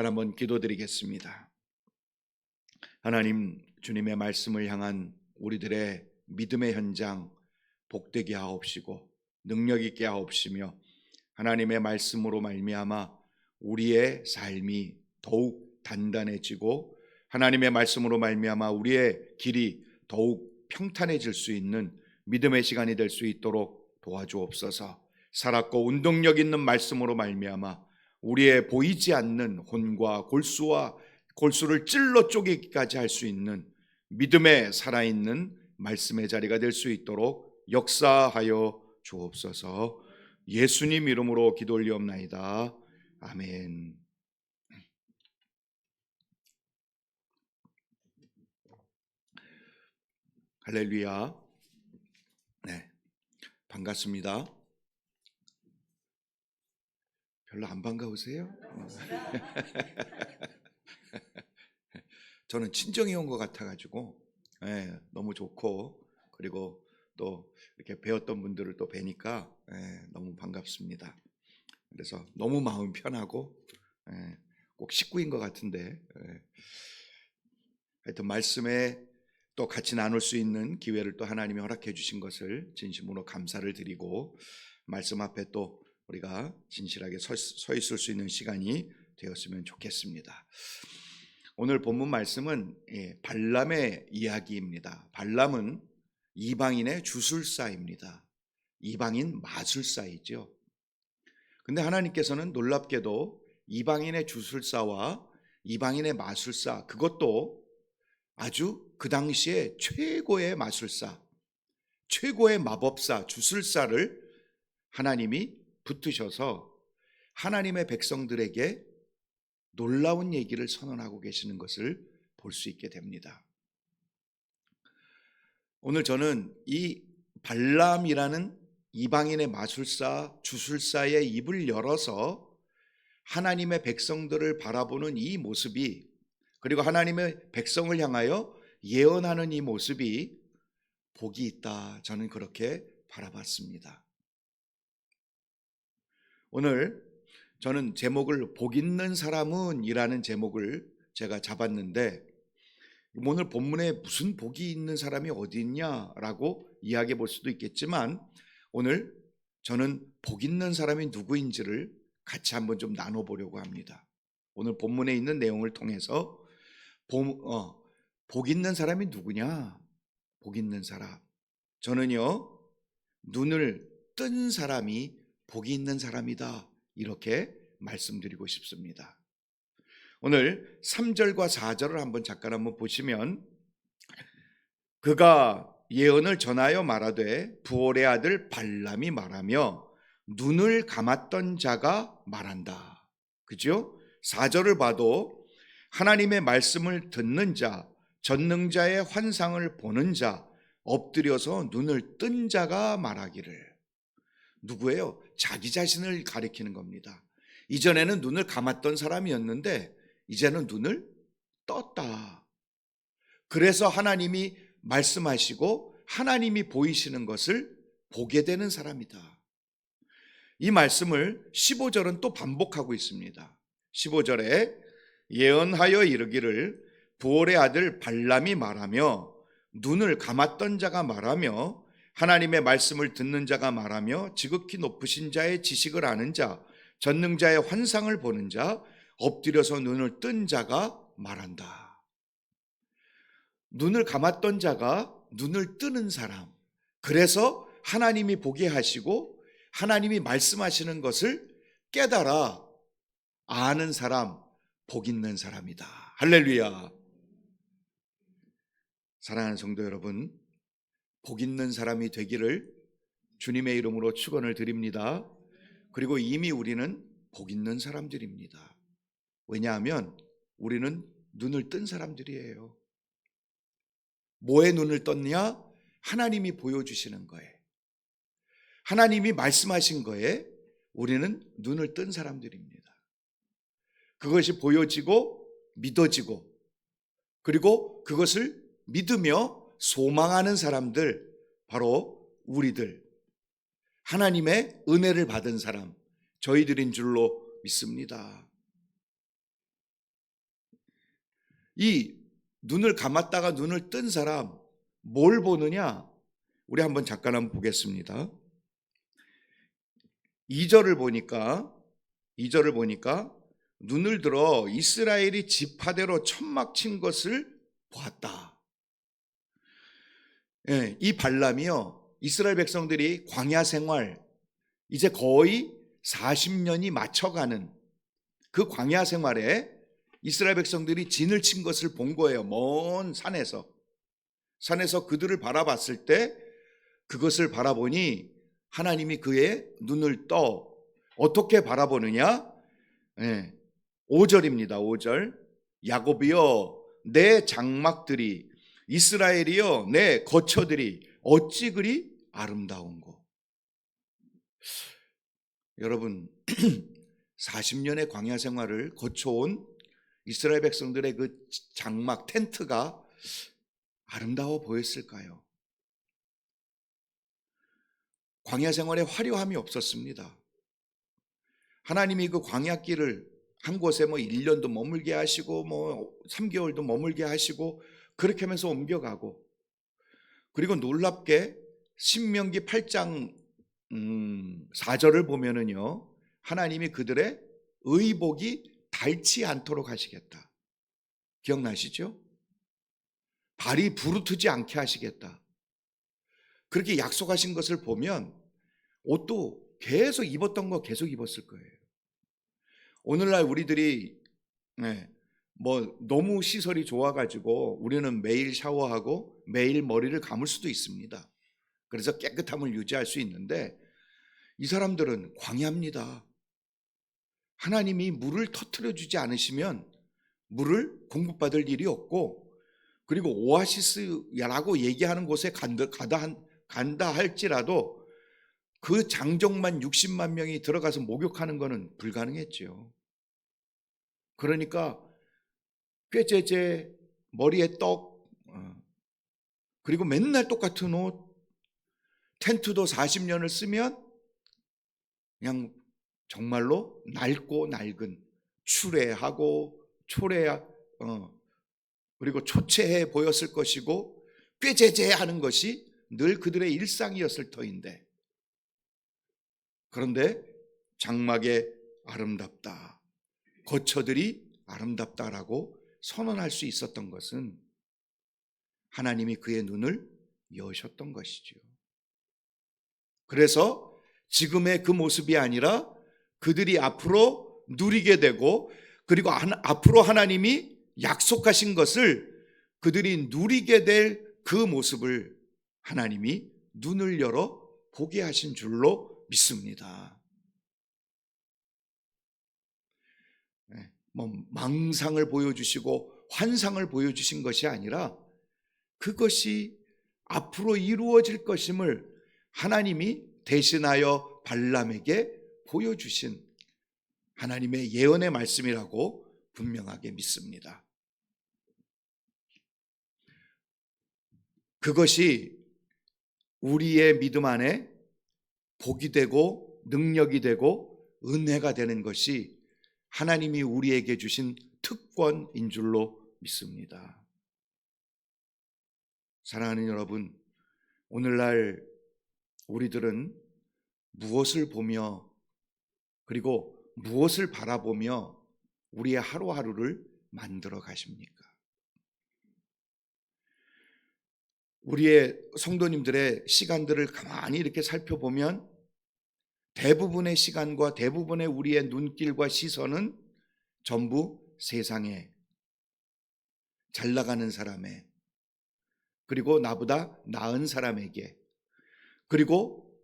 한번 기도드리겠습니다. 하나님, 주님의 말씀을 향한 우리들의 믿음의 현장 복되게 하옵시고 능력 있게 하옵시며, 하나님의 말씀으로 말미암아 우리의 삶이 더욱 단단해지고 하나님의 말씀으로 말미암아 우리의 길이 더욱 평탄해질 수 있는 믿음의 시간이 될 수 있도록 도와주옵소서. 살았고 운동력 있는 말씀으로 말미암아 우리의 보이지 않는 혼과 골수를 찔러 쪼개기까지 할 수 있는 믿음의 살아있는 말씀의 자리가 될 수 있도록 역사하여 주옵소서. 예수님 이름으로 기도 올리옵나이다. 아멘. 할렐루야. 네, 반갑습니다. 별로 안 반가우세요? 저는 친정이 온 것 같아가지고 너무 좋고, 그리고 또 이렇게 배웠던 분들을 또 뵈니까 너무 반갑습니다. 그래서 너무 마음 편하고 꼭 식구인 것 같은데, 하여튼 말씀에 또 같이 나눌 수 있는 기회를 또 하나님이 허락해 주신 것을 진심으로 감사를 드리고, 말씀 앞에 또 우리가 진실하게 서 있을 수 있는 시간이 되었으면 좋겠습니다. 오늘 본문 말씀은 발람의 이야기입니다. 발람은 이방인의 주술사입니다. 이방인 마술사이죠. 근데 하나님께서는 놀랍게도 이방인의 주술사와 이방인의 마술사, 그것도 아주 그 당시에 최고의 마술사, 최고의 마법사, 주술사를 하나님이 붙으셔서 하나님의 백성들에게 놀라운 얘기를 선언하고 계시는 것을 볼 수 있게 됩니다. 오늘 저는 이 발람이라는 이방인의 마술사, 주술사의 입을 열어서 하나님의 백성들을 바라보는 이 모습이, 그리고 하나님의 백성을 향하여 예언하는 이 모습이 복이 있다, 저는 그렇게 바라봤습니다. 오늘 저는 제목을 복 있는 사람은 이라는 제목을 제가 잡았는데, 오늘 본문에 무슨 복이 있는 사람이 어디 있냐라고 이야기해 볼 수도 있겠지만, 오늘 저는 복 있는 사람이 누구인지를 같이 한번 좀 나눠보려고 합니다. 오늘 본문에 있는 내용을 통해서 복 있는 사람이 누구냐? 복 있는 사람, 저는요, 눈을 뜬 사람이 복이 있는 사람이다, 이렇게 말씀드리고 싶습니다. 오늘 3절과 4절을 잠깐 한번 보시면, 그가 예언을 전하여 말하되 부올의 아들 발람이 말하며 눈을 감았던 자가 말한다. 그죠? 4절을 봐도 하나님의 말씀을 듣는 자, 전능자의 환상을 보는 자, 엎드려서 눈을 뜬 자가 말하기를. 누구예요? 자기 자신을 가리키는 겁니다. 이전에는 눈을 감았던 사람이었는데 이제는 눈을 떴다. 그래서 하나님이 말씀하시고 하나님이 보이시는 것을 보게 되는 사람이다. 이 말씀을 15절은 또 반복하고 있습니다. 15절에 예언하여 이르기를 부올의 아들 발람이 말하며 눈을 감았던 자가 말하며 하나님의 말씀을 듣는 자가 말하며 지극히 높으신 자의 지식을 아는 자, 전능자의 환상을 보는 자, 엎드려서 눈을 뜬 자가 말한다. 눈을 감았던 자가 눈을 뜨는 사람, 그래서 하나님이 보게 하시고 하나님이 말씀하시는 것을 깨달아 아는 사람, 복 있는 사람이다. 할렐루야. 사랑하는 성도 여러분, 복 있는 사람이 되기를 주님의 이름으로 축원을 드립니다. 그리고 이미 우리는 복 있는 사람들입니다. 왜냐하면 우리는 눈을 뜬 사람들이에요. 뭐에 눈을 떴냐? 하나님이 보여주시는 거에, 하나님이 말씀하신 거에 우리는 눈을 뜬 사람들입니다. 그것이 보여지고 믿어지고, 그리고 그것을 믿으며 소망하는 사람들, 바로 우리들, 하나님의 은혜를 받은 사람, 저희들인 줄로 믿습니다. 이 눈을 감았다가 눈을 뜬 사람 뭘 보느냐? 우리 한번 잠깐 한번 보겠습니다. 2절을 보니까 눈을 들어 이스라엘이 지파대로 천막 친 것을 보았다. 예, 이 발람이요, 이스라엘 백성들이 광야 생활 이제 거의 40년이 맞춰가는 그 광야 생활에 이스라엘 백성들이 진을 친 것을 본 거예요. 먼 산에서 그들을 바라봤을 때 그것을 바라보니 하나님이 그의 눈을 떠 어떻게 바라보느냐? 예, 5절입니다. 5절. 야곱이여 내 장막들이, 이스라엘이여 내 거처들이 어찌 그리 아름다운고. 여러분 40년의 광야 생활을 거쳐온 이스라엘 백성들의 그 장막 텐트가 아름다워 보였을까요? 광야 생활에 화려함이 없었습니다. 하나님이 그 광야길을 한 곳에 1년도 머물게 하시고 3개월도 머물게 하시고 그렇게 하면서 옮겨가고, 그리고 놀랍게 신명기 8장 4절을 보면은요, 하나님이 그들의 의복이 닳지 않도록 하시겠다. 기억나시죠? 발이 부르트지 않게 하시겠다. 그렇게 약속하신 것을 보면 옷도 계속 입었던 거 계속 입었을 거예요. 오늘날 우리들이 너무 시설이 좋아가지고 우리는 매일 샤워하고 매일 머리를 감을 수도 있습니다. 그래서 깨끗함을 유지할 수 있는데 이 사람들은 광야입니다. 하나님이 물을 터뜨려 주지 않으시면 물을 공급받을 일이 없고, 그리고 오아시스라고 얘기하는 곳에 간다 할지라도 그 장정만 60만 명이 들어가서 목욕하는 것은 불가능했죠. 그러니까 꾀죄죄, 머리에 떡, 그리고 맨날 똑같은 옷, 텐트도 40년을 쓰면 그냥 정말로 낡고 낡은, 추레하고 그리고 초췌해 보였을 것이고 꾀죄죄하는 것이 늘 그들의 일상이었을 터인데, 그런데 장막에 아름답다, 거처들이 아름답다라고 선언할 수 있었던 것은 하나님이 그의 눈을 여셨던 것이죠. 그래서 지금의 그 모습이 아니라 그들이 앞으로 누리게 되고, 그리고 앞으로 하나님이 약속하신 것을 그들이 누리게 될 그 모습을 하나님이 눈을 열어 보게 하신 줄로 믿습니다. 망상을 보여주시고 환상을 보여주신 것이 아니라 그것이 앞으로 이루어질 것임을 하나님이 대신하여 발람에게 보여주신 하나님의 예언의 말씀이라고 분명하게 믿습니다. 그것이 우리의 믿음 안에 복이 되고 능력이 되고 은혜가 되는 것이 하나님이 우리에게 주신 특권인 줄로 믿습니다. 사랑하는 여러분, 오늘날 우리들은 무엇을 보며 그리고 무엇을 바라보며 우리의 하루하루를 만들어 가십니까? 우리의 성도님들의 시간들을 가만히 이렇게 살펴보면 대부분의 시간과 대부분의 우리의 눈길과 시선은 전부 세상에, 잘 나가는 사람에, 그리고 나보다 나은 사람에게, 그리고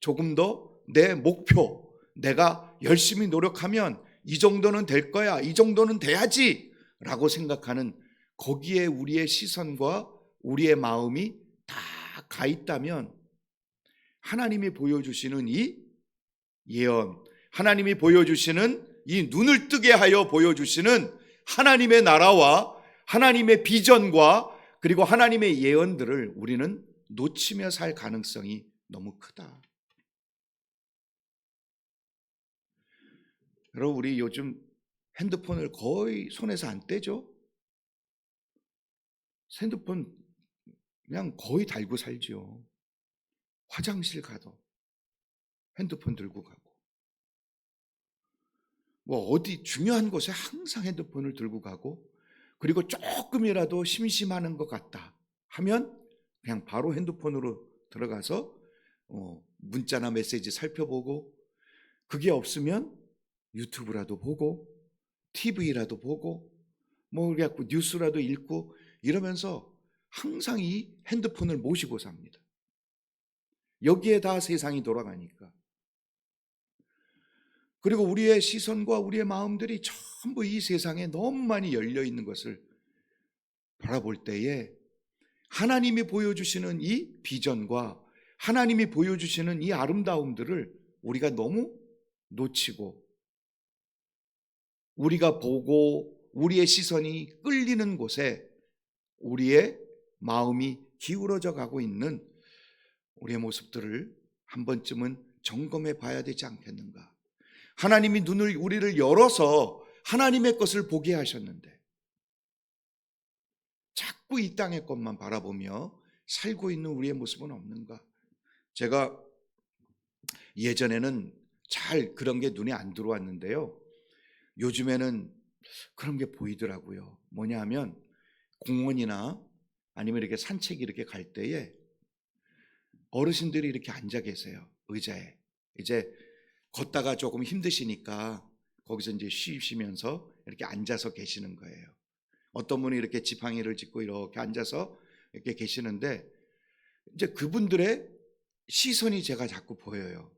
조금 더 내 목표, 내가 열심히 노력하면 이 정도는 될 거야, 이 정도는 돼야지 라고 생각하는 거기에 우리의 시선과 우리의 마음이 다 가 있다면 하나님이 보여주시는 이 예언, 하나님이 보여주시는 이 눈을 뜨게 하여 보여주시는 하나님의 나라와 하나님의 비전과 그리고 하나님의 예언들을 우리는 놓치며 살 가능성이 너무 크다. 여러분, 우리 요즘 핸드폰을 거의 손에서 안 떼죠? 핸드폰 그냥 거의 달고 살지요. 화장실 가도 핸드폰 들고 가고, 뭐 어디 중요한 곳에 항상 핸드폰을 들고 가고, 그리고 조금이라도 심심하는 것 같다 하면 그냥 바로 핸드폰으로 들어가서 문자나 메시지 살펴보고, 그게 없으면 유튜브라도 보고 TV라도 보고 뭐 그래갖고 뉴스라도 읽고 이러면서 항상 이 핸드폰을 모시고 삽니다. 여기에 다 세상이 돌아가니까. 그리고 우리의 시선과 우리의 마음들이 전부 이 세상에 너무 많이 열려 있는 것을 바라볼 때에 하나님이 보여주시는 이 비전과 하나님이 보여주시는 이 아름다움들을 우리가 너무 놓치고, 우리가 보고 우리의 시선이 끌리는 곳에 우리의 마음이 기울어져 가고 있는 우리의 모습들을 한 번쯤은 점검해 봐야 되지 않겠는가. 하나님이 눈을 우리를 열어서 하나님의 것을 보게 하셨는데 자꾸 이 땅의 것만 바라보며 살고 있는 우리의 모습은 없는가. 제가 예전에는 잘 그런 게 눈에 안 들어왔는데요, 요즘에는 그런 게 보이더라고요. 뭐냐 하면 공원이나 아니면 이렇게 산책 이렇게 갈 때에 어르신들이 이렇게 앉아 계세요. 의자에. 이제 걷다가 조금 힘드시니까 거기서 이제 쉬시면서 이렇게 앉아서 계시는 거예요. 어떤 분이 이렇게 지팡이를 짚고 이렇게 앉아서 이렇게 계시는데, 이제 그분들의 시선이 제가 자꾸 보여요.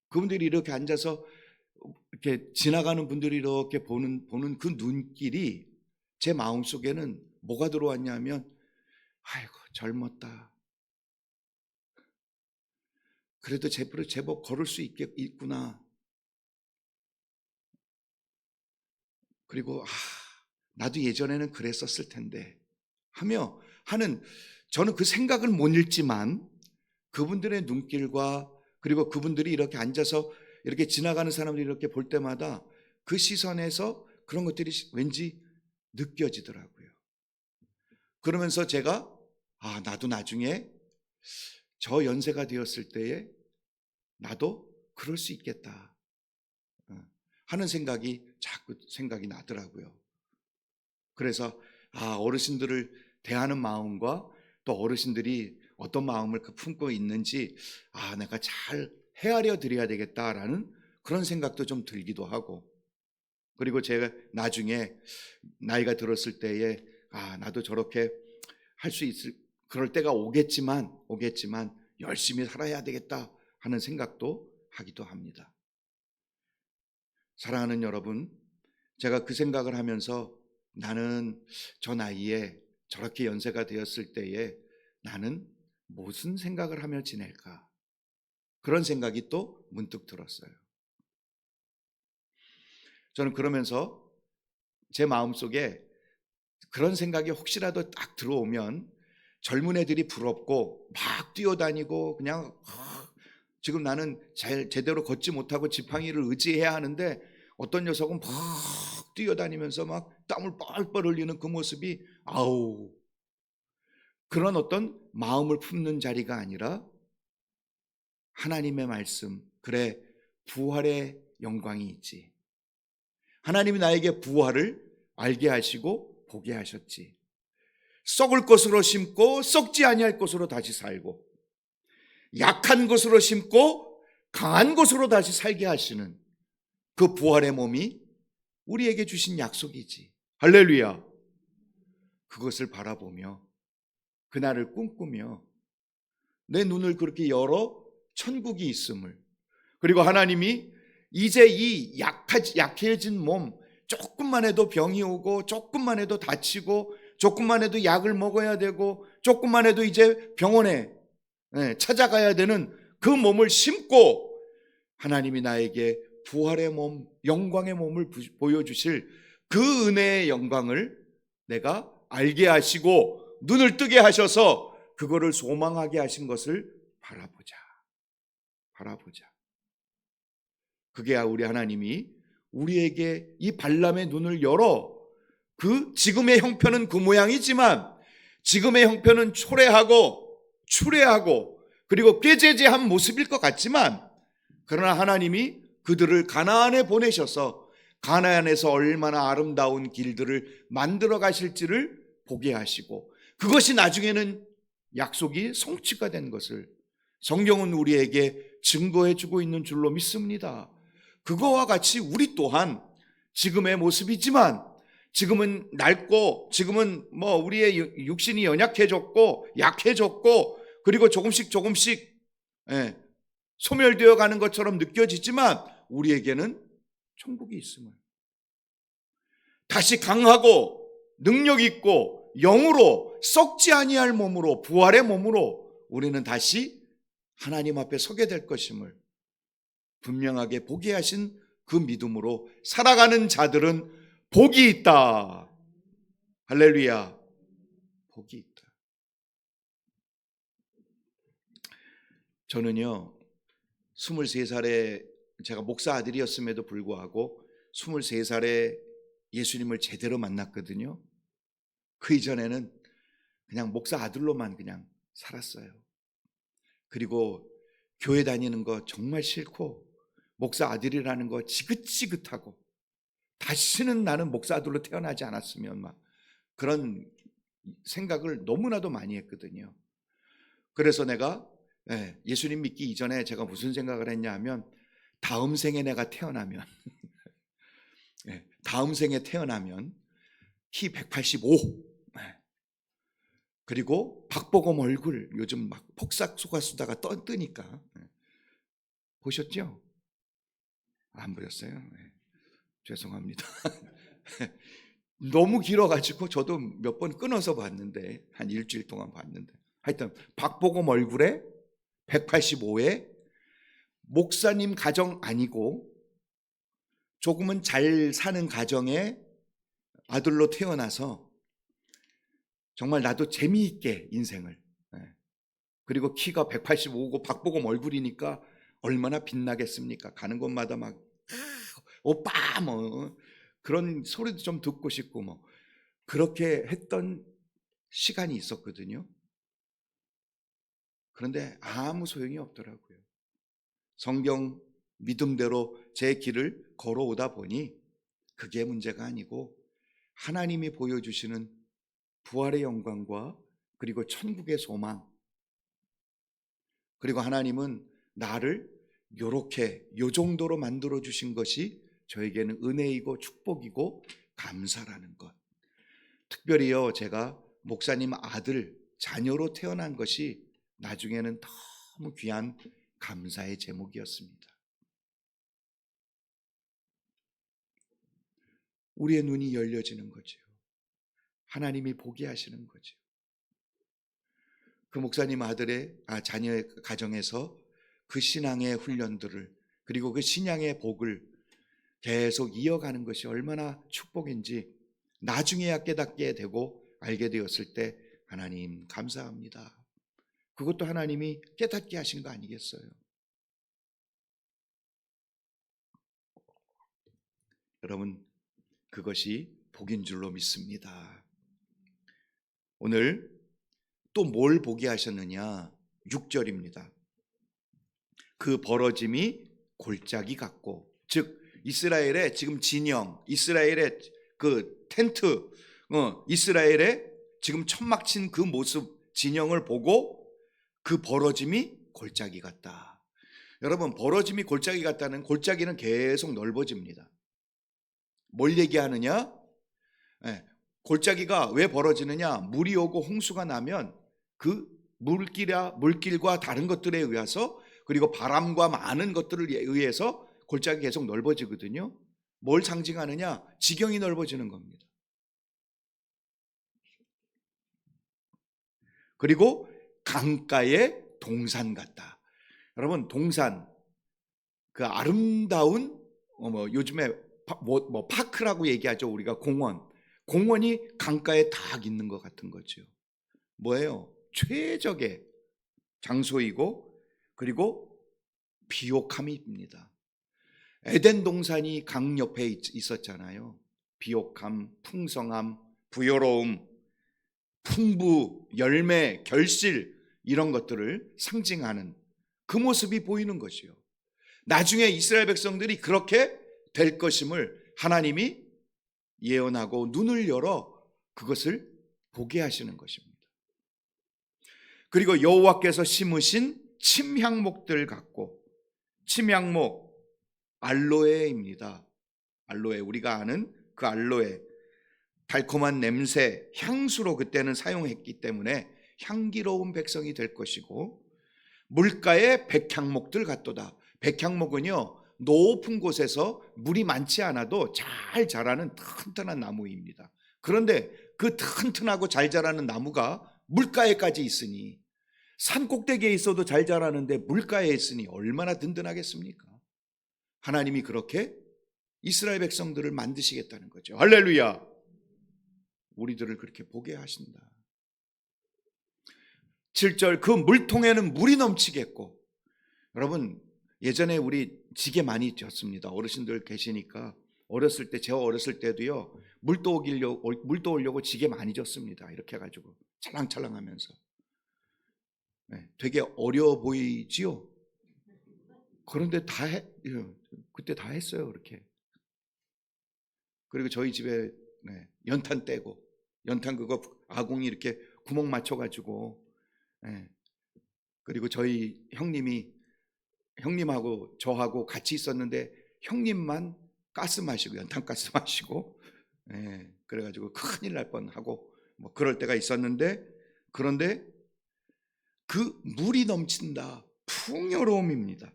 그분들이 이렇게 앉아서 이렇게 지나가는 분들이 이렇게 보는 그 눈길이 제 마음속에는 뭐가 들어왔냐면, 아이고 젊었다. 그래도 제법 걸을 수 있구나. 그리고 나도 예전에는 그랬었을 텐데 하는, 저는 그 생각을 못 읽지만 그분들의 눈길과 그리고 그분들이 이렇게 앉아서 이렇게 지나가는 사람들이 이렇게 볼 때마다 그 시선에서 그런 것들이 왠지 느껴지더라고요. 그러면서 제가 나도 나중에 저 연세가 되었을 때에 나도 그럴 수 있겠다 하는 생각이 자꾸 생각이 나더라고요. 그래서 어르신들을 대하는 마음과 또 어르신들이 어떤 마음을 품고 있는지 내가 잘 헤아려 드려야 되겠다라는 그런 생각도 좀 들기도 하고, 그리고 제가 나중에 나이가 들었을 때에 나도 저렇게 할 수 있을 그럴 때가 오겠지만 열심히 살아야 되겠다 하는 생각도 하기도 합니다. 사랑하는 여러분, 제가 그 생각을 하면서 나는 저 나이에 저렇게 연세가 되었을 때에 나는 무슨 생각을 하며 지낼까, 그런 생각이 또 문득 들었어요. 저는 그러면서 제 마음속에 그런 생각이 혹시라도 딱 들어오면 젊은 애들이 부럽고 막 뛰어다니고 그냥 지금 나는 제대로 걷지 못하고 지팡이를 의지해야 하는데 어떤 녀석은 막 뛰어다니면서 막 땀을 뻘뻘 흘리는 그 모습이 그런 어떤 마음을 품는 자리가 아니라 하나님의 말씀, 그래 부활의 영광이 있지. 하나님이 나에게 부활을 알게 하시고 보게 하셨지. 썩을 것으로 심고 썩지 아니할 것으로 다시 살고, 약한 것으로 심고 강한 것으로 다시 살게 하시는 그 부활의 몸이 우리에게 주신 약속이지. 할렐루야. 그것을 바라보며 그날을 꿈꾸며 내 눈을 그렇게 열어 천국이 있음을, 그리고 하나님이 이제 이 약해진 몸, 조금만 해도 병이 오고 조금만 해도 다치고 조금만 해도 약을 먹어야 되고 조금만 해도 이제 병원에 찾아가야 되는 그 몸을 심고 하나님이 나에게 부활의 몸, 영광의 몸을 보여주실 그 은혜의 영광을 내가 알게 하시고 눈을 뜨게 하셔서 그거를 소망하게 하신 것을 바라보자. 그게 우리 하나님이 우리에게 이 발람의 눈을 열어 그 지금의 형편은 그 모양이지만 지금의 형편은 초래하고 추레하고 그리고 꾀죄죄한 모습일 것 같지만, 그러나 하나님이 그들을 가나안에 보내셔서 가나안에서 얼마나 아름다운 길들을 만들어 가실지를 보게 하시고, 그것이 나중에는 약속이 성취가 된 것을 성경은 우리에게 증거해 주고 있는 줄로 믿습니다. 그거와 같이 우리 또한 지금의 모습이지만, 지금은 낡고 지금은 우리의 육신이 연약해졌고 약해졌고 그리고 조금씩 소멸되어 가는 것처럼 느껴지지만, 우리에게는 천국이 있음을, 다시 강하고 능력 있고 영으로 썩지 아니할 몸으로, 부활의 몸으로 우리는 다시 하나님 앞에 서게 될 것임을 분명하게 보게 하신 그 믿음으로 살아가는 자들은 복이 있다. 할렐루야. 복이 있다. 저는요, 23살에 제가 목사 아들이었음에도 불구하고 23살에 예수님을 제대로 만났거든요. 그 이전에는 그냥 목사 아들로만 그냥 살았어요. 그리고 교회 다니는 거 정말 싫고, 목사 아들이라는 거 지긋지긋하고, 다시는 나는 목사 아들로 태어나지 않았으면 막 그런 생각을 너무나도 많이 했거든요. 그래서 내가 예수님 믿기 이전에 제가 무슨 생각을 했냐 하면, 다음 생에 내가 태어나면 다음 생에 태어나면 키 185, 그리고 박보검 얼굴, 요즘 막 폭삭 속았수다가 뜨니까 보셨죠? 안 보셨어요? 죄송합니다. 너무 길어가지고 저도 몇 번 끊어서 봤는데, 한 일주일 동안 봤는데, 하여튼 박보검 얼굴에 185에 목사님 가정 아니고 조금은 잘 사는 가정의 아들로 태어나서 정말 나도 재미있게 인생을, 그리고 키가 185고 박보검 얼굴이니까 얼마나 빛나겠습니까? 가는 곳마다 막 오빠 그런 소리도 좀 듣고 싶고 그렇게 했던 시간이 있었거든요. 그런데 아무 소용이 없더라고요. 성경 믿음대로 제 길을 걸어오다 보니 그게 문제가 아니고, 하나님이 보여주시는 부활의 영광과 그리고 천국의 소망, 그리고 하나님은 나를 요 정도로 만들어 주신 것이 저에게는 은혜이고 축복이고 감사라는 것. 특별히요, 제가 목사님 아들 자녀로 태어난 것이 나중에는 너무 귀한 감사의 제목이었습니다. 우리의 눈이 열려지는 거죠. 하나님이 보게 하시는 거죠. 그 목사님 자녀의 가정에서 그 신앙의 훈련들을, 그리고 그 신앙의 복을 계속 이어가는 것이 얼마나 축복인지 나중에야 깨닫게 되고 알게 되었을 때, 하나님 감사합니다. 그것도 하나님이 깨닫게 하신 거 아니겠어요? 여러분, 그것이 복인 줄로 믿습니다. 오늘 또 뭘 보게 하셨느냐? 6절입니다. 그 벌어짐이 골짜기 같고, 즉 이스라엘의 지금 진영, 이스라엘의 그 텐트, 이스라엘의 지금 천막 친 그 모습, 진영을 보고 그 벌어짐이 골짜기 같다. 여러분, 벌어짐이 골짜기 같다는, 골짜기는 계속 넓어집니다. 뭘 얘기하느냐? 골짜기가 왜 벌어지느냐? 물이 오고 홍수가 나면 그 물길과 다른 것들에 의해서, 그리고 바람과 많은 것들을 의해서 골짜기 계속 넓어지거든요. 뭘 상징하느냐? 지경이 넓어지는 겁니다. 그리고 강가의 동산 같다. 여러분, 동산, 그 아름다운 요즘에 파크라고 얘기하죠. 우리가 공원이 강가에 딱 있는 것 같은 거죠. 뭐예요? 최적의 장소이고, 그리고 비옥함입니다. 에덴 동산이 강 옆에 있었잖아요. 비옥함, 풍성함, 부요로움, 풍부, 열매, 결실 이런 것들을 상징하는 그 모습이 보이는 것이요. 나중에 이스라엘 백성들이 그렇게 될 것임을 하나님이 예언하고 눈을 열어 그것을 보게 하시는 것입니다. 그리고 여호와께서 심으신 침향목들 같고, 침향목 알로에입니다. 알로에, 우리가 아는 그 알로에, 달콤한 냄새, 향수로 그때는 사용했기 때문에 향기로운 백성이 될 것이고, 물가의 백향목들 같도다. 백향목은요, 높은 곳에서 물이 많지 않아도 잘 자라는 튼튼한 나무입니다. 그런데 그 튼튼하고 잘 자라는 나무가 물가에까지 있으니, 산 꼭대기에 있어도 잘 자라는데 물가에 있으니 얼마나 든든하겠습니까? 하나님이 그렇게 이스라엘 백성들을 만드시겠다는 거죠. 할렐루야. 우리들을 그렇게 보게 하신다. 7절, 그 물통에는 물이 넘치겠고. 여러분, 예전에 우리 지게 많이 졌습니다. 어르신들 계시니까. 어렸을 때, 제가 어렸을 때도요, 물도 오려고 지게 많이 졌습니다. 이렇게 해가지고 찰랑찰랑 하면서. 네, 되게 어려워 보이지요? 그런데 그때 다 했어요, 그렇게. 그리고 저희 집에 연탄 떼고, 연탄 그거 아궁이 이렇게 구멍 맞춰가지고, 그리고 저희 형님하고 저하고 같이 있었는데, 형님만 가스 마시고, 연탄 가스 마시고, 그래가지고 큰일 날 뻔하고, 뭐 그럴 때가 있었는데, 그런데 그 물이 넘친다, 풍요로움입니다.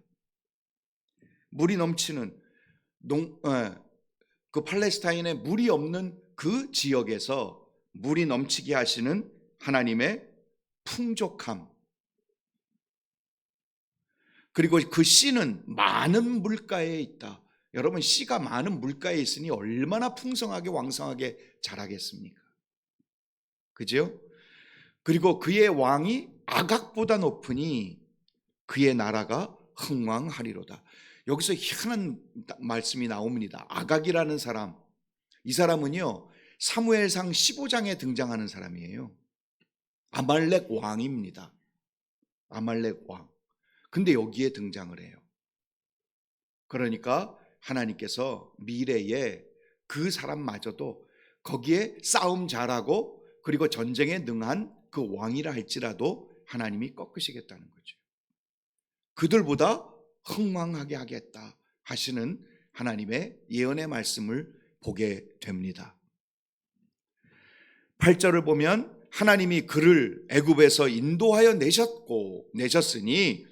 물이 넘치는 그 팔레스타인에 물이 없는 그 지역에서 물이 넘치게 하시는 하나님의 풍족함, 그리고 그 씨는 많은 물가에 있다. 여러분, 씨가 많은 물가에 있으니 얼마나 풍성하게 왕성하게 자라겠습니까? 그죠? 그리고 그의 왕이 아각보다 높으니 그의 나라가 흥왕하리로다. 여기서 희한한 말씀이 나옵니다. 아각이라는 사람, 이 사람은요, 사무엘상 15장에 등장하는 사람이에요. 아말렉 왕입니다. 아말렉 왕. 근데 여기에 등장을 해요. 그러니까 하나님께서 미래에 그 사람마저도 거기에 싸움 잘하고 그리고 전쟁에 능한 그 왕이라 할지라도 하나님이 꺾으시겠다는 거죠. 그들보다 흥왕하게 하겠다 하시는 하나님의 예언의 말씀을 보게 됩니다. 8절을 보면 하나님이 그를 애굽에서 인도하여 내셨으니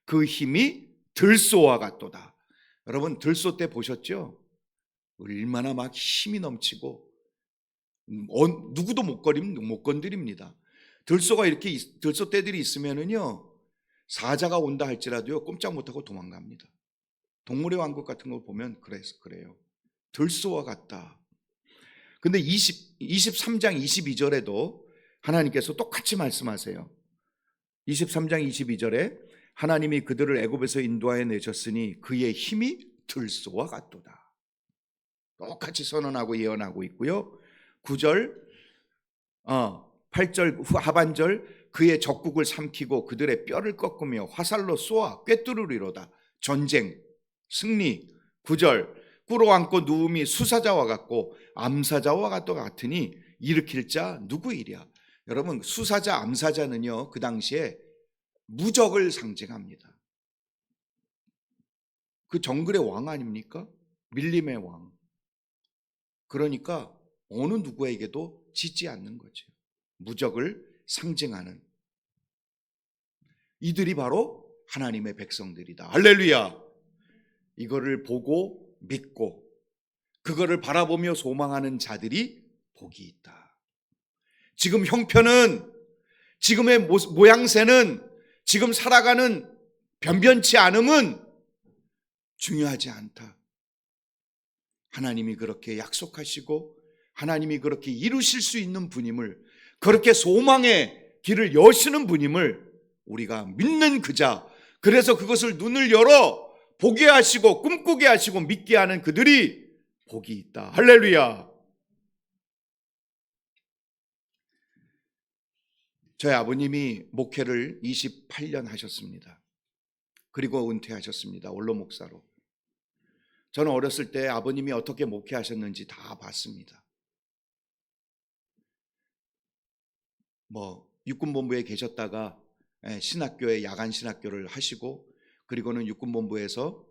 그 힘이 들소와 같도다. 여러분, 들소 때 보셨죠? 얼마나 막 힘이 넘치고 누구도 못 건드립니다. 들소가 이렇게 들소 떼들이 있으면은요, 사자가 온다 할지라도요 꼼짝 못하고 도망갑니다. 동물의 왕국 같은 거 보면 그래요. 들소와 같다. 근데 23장 22절에도 하나님께서 똑같이 말씀하세요. 23장 22절에 하나님이 그들을 애굽에서 인도하여 내셨으니 그의 힘이 들소와 같도다. 똑같이 선언하고 예언하고 있고요. 9절, 8절 하반절, 그의 적국을 삼키고 그들의 뼈를 꺾으며 화살로 쏘아 꿰뚫으리로다. 전쟁, 승리. 9절, 꿇어앉고 누움이 수사자와 같고 암사자와 같으니 일으킬 자 누구이랴. 여러분, 수사자, 암사자는요, 그 당시에 무적을 상징합니다. 그 정글의 왕 아닙니까? 밀림의 왕. 그러니까 어느 누구에게도 지지 않는 거죠. 무적을 상징하는 이들이 바로 하나님의 백성들이다. 할렐루야. 이거를 보고 믿고 그거를 바라보며 소망하는 자들이 복이 있다. 지금 형편은, 지금의 모양새는, 지금 살아가는 변변치 않음은 중요하지 않다. 하나님이 그렇게 약속하시고 하나님이 그렇게 이루실 수 있는 분임을, 그렇게 소망의 길을 여시는 분임을 우리가 믿는 그자, 그래서 그것을 눈을 열어 보게 하시고 꿈꾸게 하시고 믿게 하는 그들이 복이 있다. 할렐루야. 저희 아버님이 목회를 28년 하셨습니다. 그리고 은퇴하셨습니다. 원로 목사로. 저는 어렸을 때 아버님이 어떻게 목회하셨는지 다 봤습니다. 육군본부에 계셨다가 신학교에 야간 신학교를 하시고, 그리고는 육군본부에서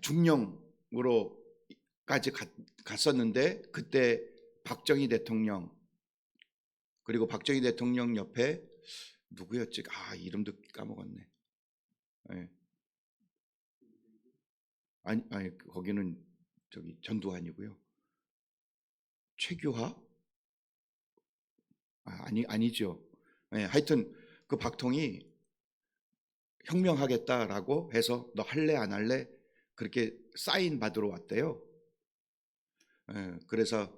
중령으로까지 갔었는데, 그때 박정희 대통령, 그리고 박정희 대통령 옆에 누구였지? 이름도 까먹었네. 아니 거기는 저기 전두환이고요. 최규하? 아니죠. 하여튼 그 박통이 혁명하겠다라고 해서 너 할래 안 할래? 그렇게 사인 받으러 왔대요. 그래서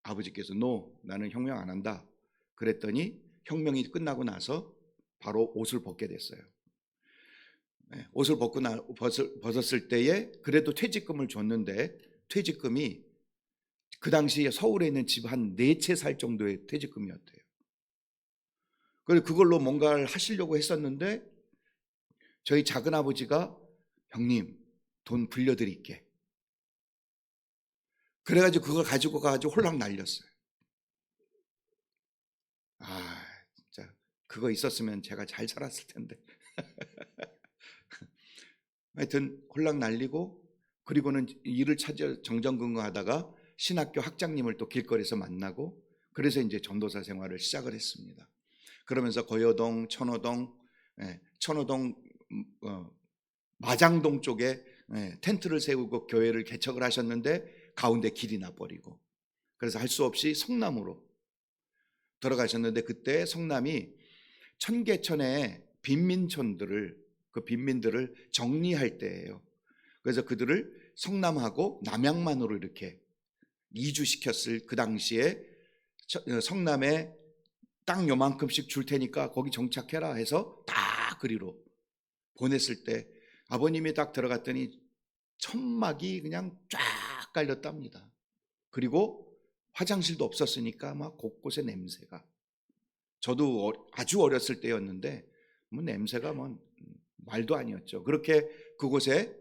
아버지께서 나는 혁명 안 한다. 그랬더니 혁명이 끝나고 나서 바로 옷을 벗게 됐어요. 옷을 벗었을 때에 그래도 퇴직금을 줬는데, 퇴직금이 그 당시에 서울에 있는 집 한 4채 살 정도의 퇴직금이었대요. 그래서 그걸로 뭔가를 하시려고 했었는데, 저희 작은아버지가 형님 돈 불려드릴게. 그래가지고 그걸 가지고 홀랑 날렸어요. 진짜 그거 있었으면 제가 잘 살았을 텐데. 하여튼 홀랑 날리고, 그리고는 일을 찾아 정전근거하다가 신학교 학장님을 또 길거리에서 만나고, 그래서 이제 전도사 생활을 시작을 했습니다. 그러면서 거여동, 천호동 마장동 쪽에 텐트를 세우고 교회를 개척을 하셨는데, 가운데 길이 나버리고, 그래서 할 수 없이 성남으로 들어가셨는데, 그때 성남이 천계천의 빈민들을 정리할 때예요. 그래서 그들을 성남하고 남양만으로 이렇게 이주시켰을 그 당시에, 성남에 땅 요만큼씩 줄 테니까 거기 정착해라 해서 다 그리로 보냈을 때, 아버님이 딱 들어갔더니 천막이 그냥 쫙 깔렸답니다. 그리고 화장실도 없었으니까 막 곳곳에 냄새가, 저도 아주 어렸을 때였는데 냄새가 말도 아니었죠. 그렇게 그곳에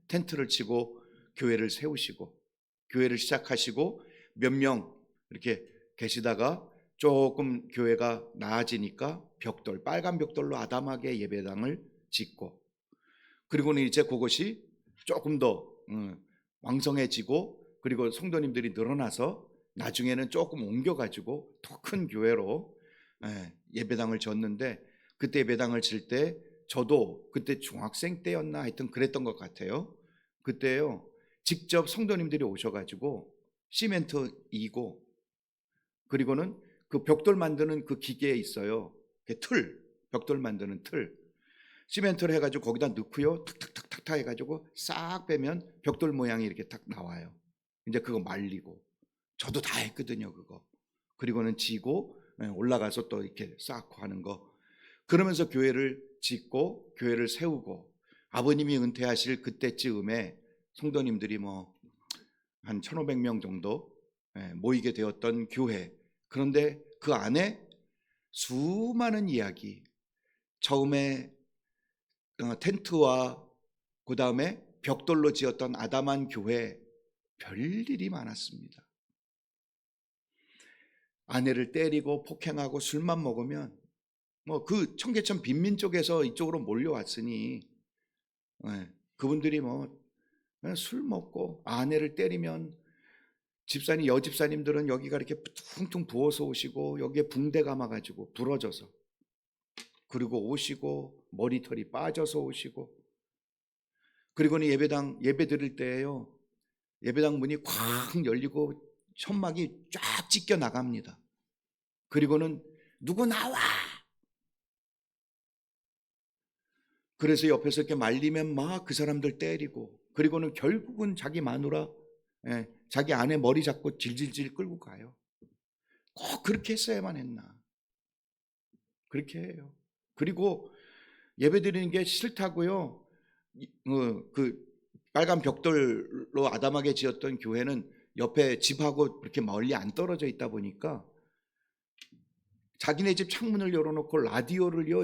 텐트를 치고 교회를 세우시고, 교회를 시작하시고, 몇 명 이렇게 계시다가 조금 교회가 나아지니까 빨간 벽돌로 아담하게 예배당을 짓고, 그리고는 이제 그것이 조금 더 왕성해지고, 그리고 성도님들이 늘어나서 나중에는 조금 옮겨가지고 더 큰 교회로 예배당을 졌는데, 그때 예배당을 질 때 저도 그때 중학생 때였나 하여튼 그랬던 것 같아요. 그때요 직접 성도님들이 오셔가지고 시멘트 이고, 그리고는 그 벽돌 만드는 그 기계에 있어요. 벽돌 만드는 틀, 시멘트를 해가지고 거기다 넣고요, 탁탁탁탁 해가지고 싹 빼면 벽돌 모양이 이렇게 탁 나와요. 이제 그거 말리고, 저도 다 했거든요 그거. 그리고는 지고 올라가서 또 이렇게 쌓고 하는 거. 그러면서 교회를 짓고 교회를 세우고, 아버님이 은퇴하실 그때쯤에 성도님들이 한 1,500명 정도 모이게 되었던 교회. 그런데 그 안에 수많은 이야기, 처음에 텐트와 그 다음에 벽돌로 지었던 아담한 교회, 별일이 많았습니다. 아내를 때리고 폭행하고 술만 먹으면 그 청계천 빈민 쪽에서 이쪽으로 몰려왔으니, 그분들이 술 먹고 아내를 때리면 여집사님들은 여기가 이렇게 퉁퉁 부어서 오시고, 여기에 붕대 감아가지고 부러져서, 그리고 오시고 머리털이 빠져서 오시고, 그리고는 예배 드릴 때에요, 예배당 문이 쾅 열리고 천막이 쫙 찢겨 나갑니다. 그리고는 누구 나와! 그래서 옆에서 이렇게 말리면 막 그 사람들 때리고, 그리고는 결국은 자기 마누라, 자기 아내 머리 잡고 질질질 끌고 가요. 꼭 그렇게 했어야만 했나? 그렇게 해요. 그리고 예배 드리는 게 싫다고요. 그 빨간 벽돌로 아담하게 지었던 교회는 옆에 집하고 그렇게 멀리 안 떨어져 있다 보니까 자기네 집 창문을 열어놓고 라디오를요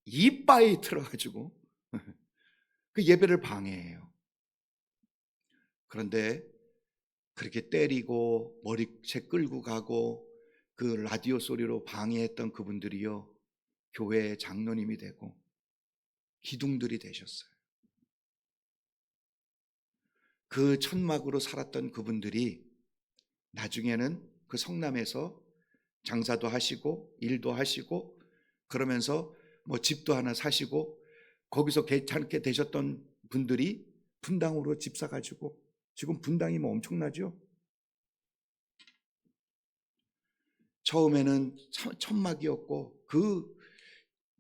이빠에 틀어가지고 그 예배를 방해해요. 그런데 그렇게 때리고 머리채 끌고 가고 그 라디오 소리로 방해했던 그분들이요 교회의 장로님이 되고 기둥들이 되셨어요. 그 천막으로 살았던 그분들이 나중에는 그 성남에서 장사도 하시고 일도 하시고 그러면서 뭐 집도 하나 사시고 거기서 괜찮게 되셨던 분들이 분당으로 집 사가지고 지금 분당이 뭐 엄청나죠? 처음에는 천막이었고 그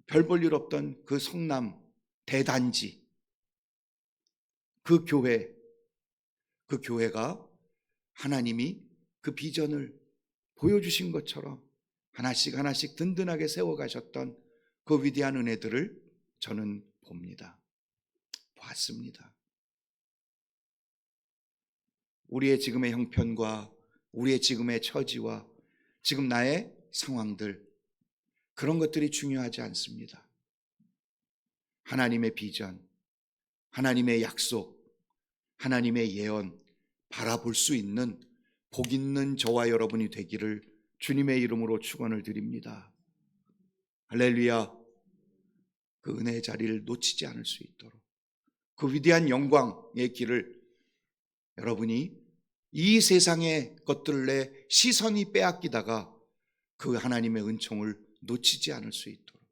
별 볼 일 없던 그 성남 대단지 그 교회가 하나님이 그 비전을 보여주신 것처럼 하나씩 하나씩 든든하게 세워가셨던 그 위대한 은혜들을 저는 보았습니다. 우리의 지금의 형편과 우리의 지금의 처지와 지금 나의 상황들, 그런 것들이 중요하지 않습니다. 하나님의 비전, 하나님의 약속, 하나님의 예언 바라볼 수 있는 복 있는 저와 여러분이 되기를 주님의 이름으로 축원을 드립니다. 할렐루야. 그 은혜의 자리를 놓치지 않을 수 있도록 그 위대한 영광의 길을 여러분이 이 세상의 것들에 시선이 빼앗기다가 그 하나님의 은총을 놓치지 않을 수 있도록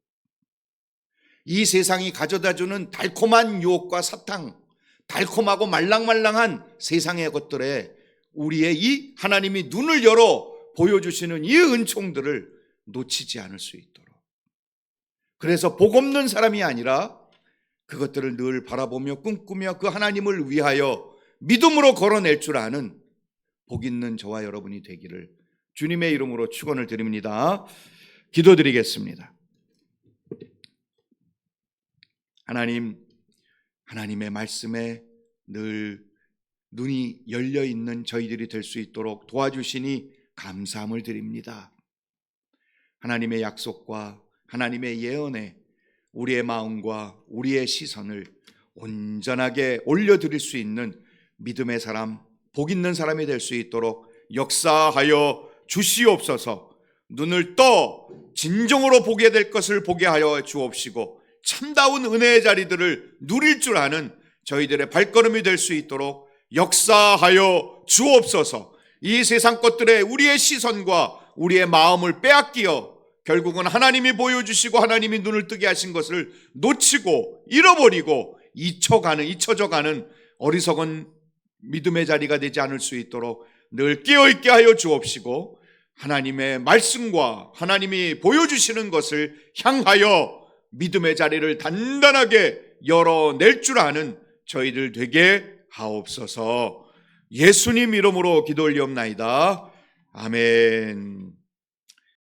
이 세상이 가져다주는 달콤한 유혹과 사탕, 달콤하고 말랑말랑한 세상의 것들에 우리의 이 하나님이 눈을 열어 보여주시는 이 은총들을 놓치지 않을 수 있도록, 그래서 복 없는 사람이 아니라 그것들을 늘 바라보며 꿈꾸며 그 하나님을 위하여 믿음으로 걸어낼 줄 아는 복 있는 저와 여러분이 되기를 주님의 이름으로 축원을 드립니다. 기도드리겠습니다. 하나님의 말씀에 늘 눈이 열려 있는 저희들이 될 수 있도록 도와주시니 감사함을 드립니다. 하나님의 약속과 하나님의 예언에 우리의 마음과 우리의 시선을 온전하게 올려드릴 수 있는 믿음의 사람, 복 있는 사람이 될 수 있도록 역사하여 주시옵소서. 눈을 떠 진정으로 보게 될 것을 보게 하여 주옵시고 참다운 은혜의 자리들을 누릴 줄 아는 저희들의 발걸음이 될 수 있도록 역사하여 주옵소서. 이 세상 것들에 우리의 시선과 우리의 마음을 빼앗기어 결국은 하나님이 보여주시고 하나님이 눈을 뜨게 하신 것을 놓치고 잃어버리고 잊혀져 가는 어리석은 믿음의 자리가 되지 않을 수 있도록 늘 깨어있게 하여 주옵시고 하나님의 말씀과 하나님이 보여주시는 것을 향하여 믿음의 자리를 단단하게 열어낼 줄 아는 저희들 되게 하옵소서. 예수님 이름으로 기도 올리옵나이다. 아멘.